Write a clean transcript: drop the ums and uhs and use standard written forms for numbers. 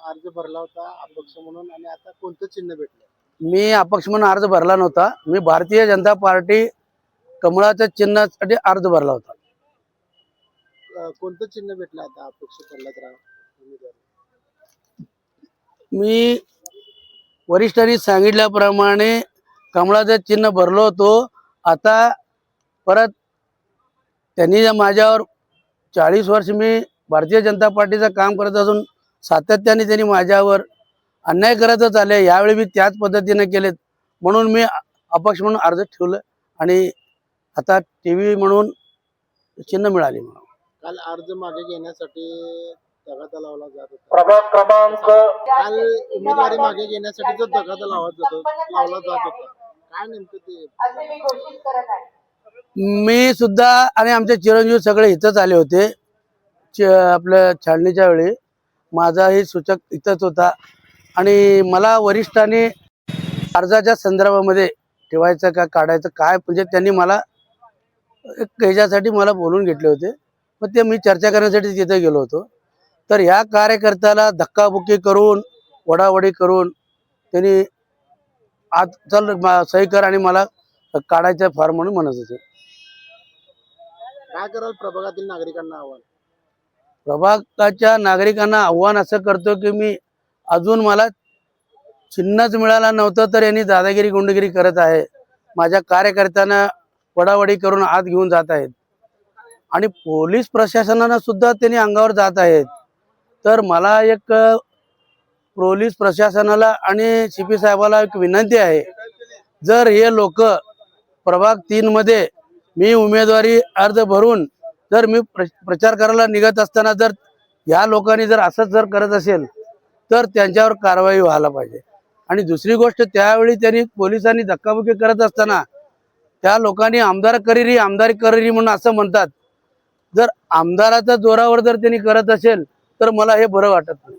अर्ज भरला होता अपक्ष म्हणून आणि आता कोणतं चिन्ह भेटलं? मी अपक्ष म्हणून अर्ज भरला नव्हता. मी भारतीय जनता पार्टी कमळाच्या चिन्हासाठी अर्ज भरला होता. कोणतं चिन्ह भेटलं आता अपक्ष प्रल्हादराव उमेदवार? मी वरिष्ठांनी सांगितल्याप्रमाणे कमळाचं चिन्ह भरलो होतो. आता परत त्यांनी माझ्यावर 40 वर्ष मी भारतीय जनता पार्टीचं काम करत असून सातत्याने त्यांनी माझ्यावर अन्याय करतच आले. यावेळी मी त्याच पद्धतीने केलेत म्हणून मी अपक्ष म्हणून अर्ज ठेवलं आणि आता टीव्ही म्हणून चिन्ह मिळाले. काल अर्ज मागे घेण्यासाठी तगादा लावला जात होता. काल उमेदवारी मागे घेण्यासाठी जो तगादा लावला जात होता, काय नेमकं ते? मी सुद्धा आणि आमचे चिरंजीव सगळे इथंच आले होते. आपल्या छाननीच्या वेळी माझाही सूचक इथंच होता आणि मला वरिष्ठांनी अर्जाच्या संदर्भामध्ये ठेवायचं का काढायचं काय म्हणजे त्यांनी मला ह्याच्यासाठी मला बोलून घेतले होते. मग ते मी चर्चा करण्यासाठी तिथे गेलो होतो. तर ह्या कार्यकर्त्याला धक्काबुक्की करून वडावडी करून त्यांनी आज चल सही कर आणि मला काढायचं फॉर्म म्हणून म्हणत होते. काय कराल प्रभागातील नागरिकांना आव्हान? प्रभागाच्या नागरिकांना आव्हान असं करतो की मी अजून मला चिन्हच मिळाला नव्हतं तर यांनी दादागिरी गुंडगिरी करत आहे. माझ्या कार्यकर्त्यांना वडावडी करून आत घेऊन जात आहेत आणि पोलीस प्रशासनानं सुद्धा त्यांनी अंगावर जात आहेत. तर मला एक पोलीस प्रशासनाला आणि सीपी साहेबाला एक विनंती आहे, जर हे लोक प्रभाग 3 मध्ये मी उमेदवारी अर्ज भरून जर मी प्रचार करायला निघत असताना जर या लोकांनी जर असंच जर करत असेल तर त्यांच्यावर कारवाई व्हायला पाहिजे. आणि दुसरी गोष्ट, त्यावेळी त्यांनी पोलिसांनी धक्काबुक्की करत असताना त्या लोकांनी आमदार करीरी आमदारी करीरी म्हणून असं म्हणतात. जर आमदाराच्या जोरावर जर त्यांनी करत असेल तर मला हे बरं वाटत नाही.